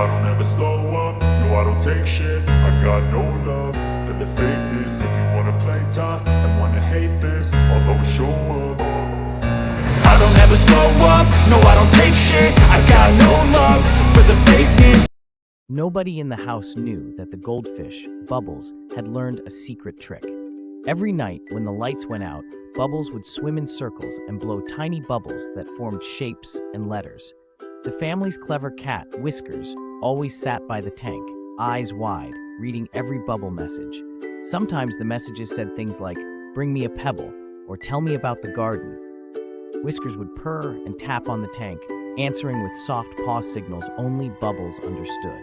I don't ever slow up, no I don't take shit. I got no love for the fakeness. If you wanna play tough and wanna hate this, I'll always show up. I don't ever slow up, no I don't take shit. I got no love for the fakeness. Nobody in the house knew that the goldfish, Bubbles, had learned a secret trick. Every night, when the lights went out, Bubbles would swim in circles and blow tiny bubbles that formed shapes and letters. The family's clever cat, Whiskers, always sat by the tank, eyes wide, reading every bubble message. Sometimes the messages said things like, "Bring me a pebble," or "Tell me about the garden." Whiskers would purr and tap on the tank, answering with soft paw signals only Bubbles understood.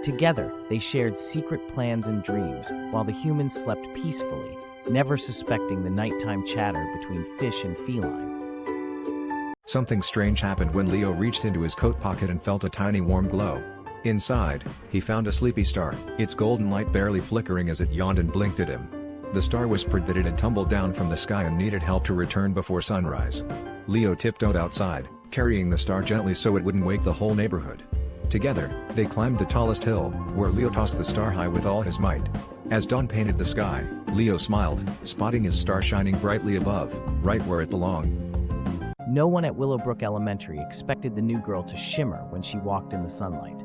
Together, they shared secret plans and dreams, while the humans slept peacefully, never suspecting the nighttime chatter between fish and feline. Something strange happened when Leo reached into his coat pocket and felt a tiny warm glow. Inside, he found a sleepy star, its golden light barely flickering as it yawned and blinked at him. The star whispered that it had tumbled down from the sky and needed help to return before sunrise. Leo tiptoed outside, carrying the star gently so it wouldn't wake the whole neighborhood. Together, they climbed the tallest hill, where Leo tossed the star high with all his might. As dawn painted the sky, Leo smiled, spotting his star shining brightly above, right where it belonged. No one at Willowbrook Elementary expected the new girl to shimmer when she walked in the sunlight.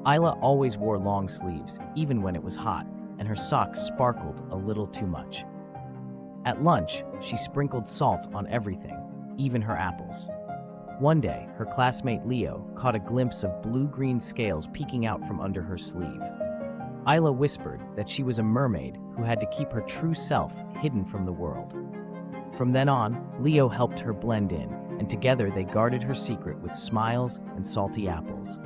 Isla always wore long sleeves, even when it was hot, and her socks sparkled a little too much. At lunch, she sprinkled salt on everything, even her apples. One day, her classmate Leo caught a glimpse of blue-green scales peeking out from under her sleeve. Isla whispered that she was a mermaid who had to keep her true self hidden from the world. From then on, Leo helped her blend in, and together they guarded her secret with smiles and salty apples.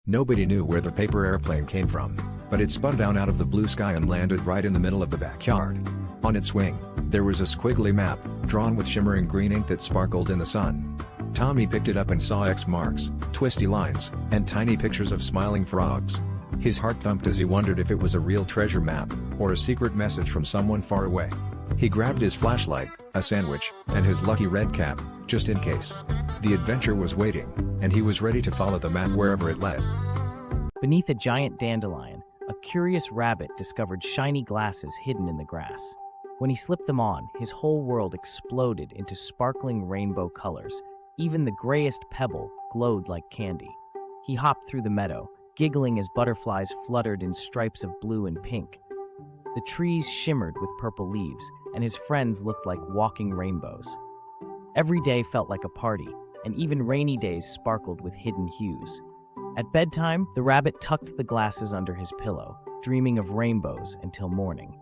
Nobody knew where the paper airplane came from, but it spun down out of the blue sky and landed right in the middle of the backyard. On its wing, there was a squiggly map, drawn with shimmering green ink that sparkled in the sun. Tommy picked it up and saw X marks, twisty lines, and tiny pictures of smiling frogs. His heart thumped as he wondered if it was a real treasure map, or a secret message from someone far away. He grabbed his flashlight, a sandwich, and his lucky red cap, just in case. The adventure was waiting, and he was ready to follow the map wherever it led. Beneath a giant dandelion, a curious rabbit discovered shiny glasses hidden in the grass. When he slipped them on, his whole world exploded into sparkling rainbow colors. Even the grayest pebble glowed like candy. He hopped through the meadow, giggling as butterflies fluttered in stripes of blue and pink. The trees shimmered with purple leaves, and his friends looked like walking rainbows. Every day felt like a party, and even rainy days sparkled with hidden hues. At bedtime, the rabbit tucked the glasses under his pillow, dreaming of rainbows until morning.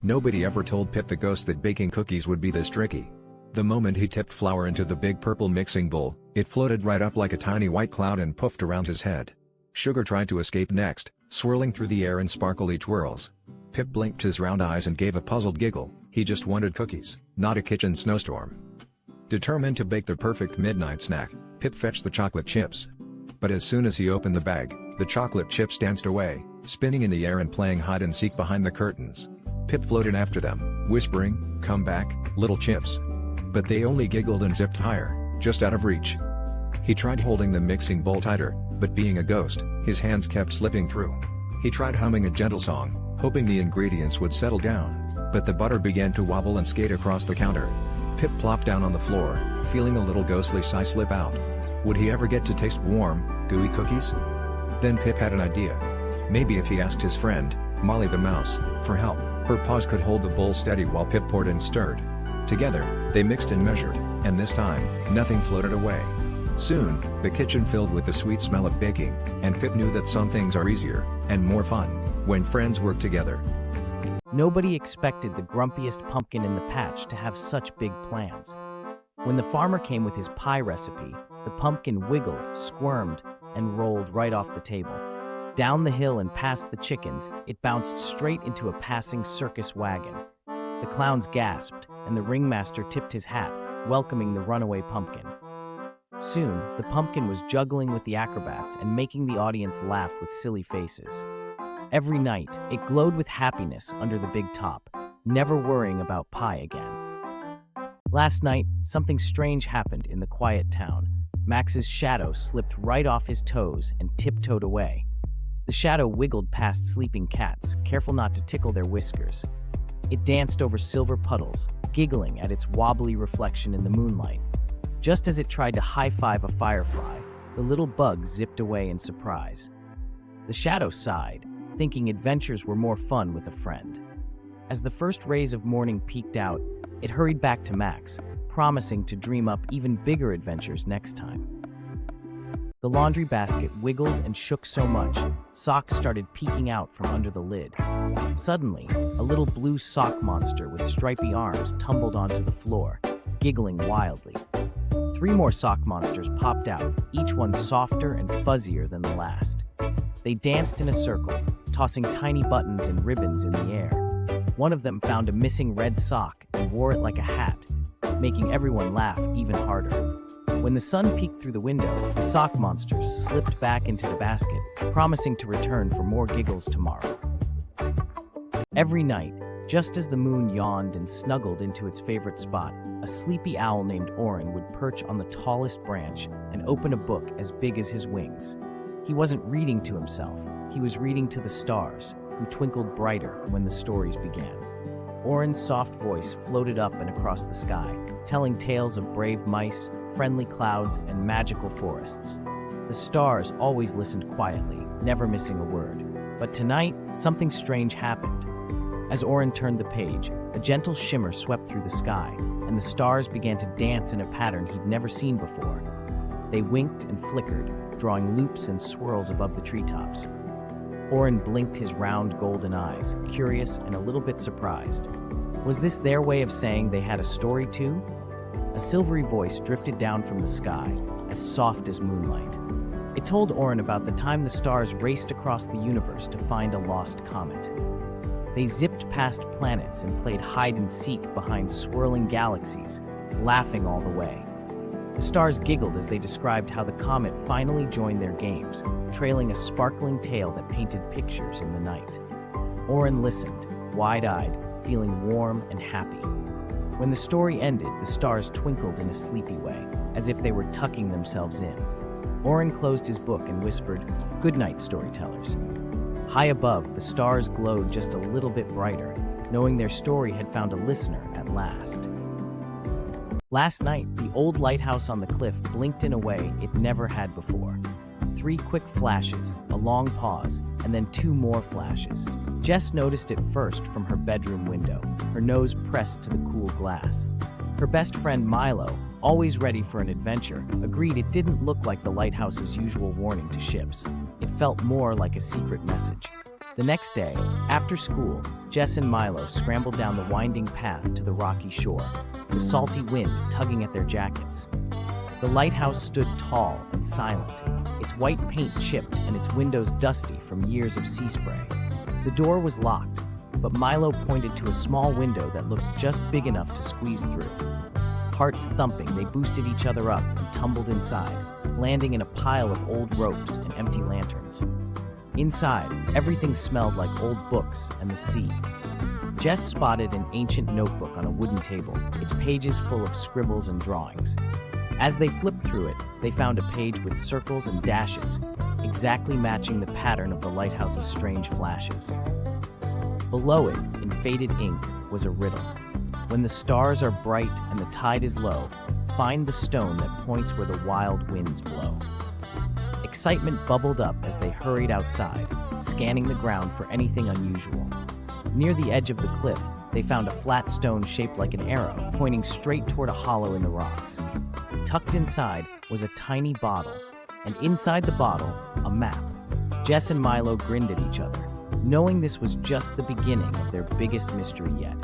Nobody ever told Pip the ghost that baking cookies would be this tricky. The moment he tipped flour into the big purple mixing bowl, it floated right up like a tiny white cloud and puffed around his head. Sugar tried to escape next, swirling through the air in sparkly twirls. Pip blinked his round eyes and gave a puzzled giggle. He just wanted cookies, not a kitchen snowstorm. Determined to bake the perfect midnight snack, Pip fetched the chocolate chips. But as soon as he opened the bag, the chocolate chips danced away, spinning in the air and playing hide-and-seek behind the curtains. Pip floated after them, whispering, "Come back, little chips." But they only giggled and zipped higher, just out of reach. He tried holding the mixing bowl tighter, but being a ghost, his hands kept slipping through. He tried humming a gentle song, hoping the ingredients would settle down, but the butter began to wobble and skate across the counter. Pip plopped down on the floor, feeling a little ghostly sigh slip out. Would he ever get to taste warm, gooey cookies? Then Pip had an idea. Maybe if he asked his friend, Molly the mouse, for help, her paws could hold the bowl steady while Pip poured and stirred. Together, they mixed and measured, and this time, nothing floated away. Soon, the kitchen filled with the sweet smell of baking, and Pip knew that some things are easier, and more fun, when friends work together. Nobody expected the grumpiest pumpkin in the patch to have such big plans. When the farmer came with his pie recipe, the pumpkin wiggled, squirmed, and rolled right off the table. Down the hill and past the chickens, it bounced straight into a passing circus wagon. The clowns gasped, and the ringmaster tipped his hat, welcoming the runaway pumpkin. Soon, the pumpkin was juggling with the acrobats and making the audience laugh with silly faces. Every night, it glowed with happiness under the big top, never worrying about pie again. Last night, something strange happened in the quiet town. Max's shadow slipped right off his toes and tiptoed away. The shadow wiggled past sleeping cats, careful not to tickle their whiskers. It danced over silver puddles, giggling at its wobbly reflection in the moonlight. Just as it tried to high-five a firefly, the little bug zipped away in surprise. The shadow sighed, thinking adventures were more fun with a friend. As the first rays of morning peeked out, it hurried back to Max, promising to dream up even bigger adventures next time. The laundry basket wiggled and shook so much, socks started peeking out from under the lid. Suddenly, a little blue sock monster with stripy arms tumbled onto the floor, giggling wildly. 3 more sock monsters popped out, each one softer and fuzzier than the last. They danced in a circle, tossing tiny buttons and ribbons in the air. One of them found a missing red sock and wore it like a hat, making everyone laugh even harder. When the sun peeked through the window, the sock monsters slipped back into the basket, promising to return for more giggles tomorrow. Every night, just as the moon yawned and snuggled into its favorite spot, a sleepy owl named Oren would perch on the tallest branch and open a book as big as his wings. He wasn't reading to himself, he was reading to the stars, who twinkled brighter when the stories began. Oren's soft voice floated up and across the sky, telling tales of brave mice, friendly clouds, and magical forests. The stars always listened quietly, never missing a word. But tonight, something strange happened. As Oren turned the page, a gentle shimmer swept through the sky, and the stars began to dance in a pattern he'd never seen before. They winked and flickered, drawing loops and swirls above the treetops. Oren blinked his round golden eyes, curious and a little bit surprised. Was this their way of saying they had a story too? A silvery voice drifted down from the sky, as soft as moonlight. It told Oren about the time the stars raced across the universe to find a lost comet. They zipped past planets and played hide-and-seek behind swirling galaxies, laughing all the way. The stars giggled as they described how the comet finally joined their games, trailing a sparkling tail that painted pictures in the night. Oren listened, wide-eyed, feeling warm and happy. When the story ended, the stars twinkled in a sleepy way, as if they were tucking themselves in. Oren closed his book and whispered, "Good night, storytellers." High above, the stars glowed just a little bit brighter, knowing their story had found a listener at last. Last night, the old lighthouse on the cliff blinked in a way it never had before. 3 quick flashes, a long pause, and then 2 more flashes. Jess noticed it first from her bedroom window, her nose pressed to the cool glass. Her best friend Milo, always ready for an adventure, agreed it didn't look like the lighthouse's usual warning to ships. It felt more like a secret message. The next day, after school, Jess and Milo scrambled down the winding path to the rocky shore, the salty wind tugging at their jackets. The lighthouse stood tall and silent, its white paint chipped and its windows dusty from years of sea spray. The door was locked, but Milo pointed to a small window that looked just big enough to squeeze through. Hearts thumping, they boosted each other up and tumbled inside, landing in a pile of old ropes and empty lanterns. Inside, everything smelled like old books and the sea. Jess spotted an ancient notebook on a wooden table, its pages full of scribbles and drawings. As they flipped through it, they found a page with circles and dashes, exactly matching the pattern of the lighthouse's strange flashes. Below it, in faded ink, was a riddle. When the stars are bright and the tide is low, find the stone that points where the wild winds blow. Excitement bubbled up as they hurried outside, scanning the ground for anything unusual. Near the edge of the cliff, they found a flat stone shaped like an arrow, pointing straight toward a hollow in the rocks. Tucked inside was a tiny bottle, and inside the bottle, a map. Jess and Milo grinned at each other, knowing this was just the beginning of their biggest mystery yet.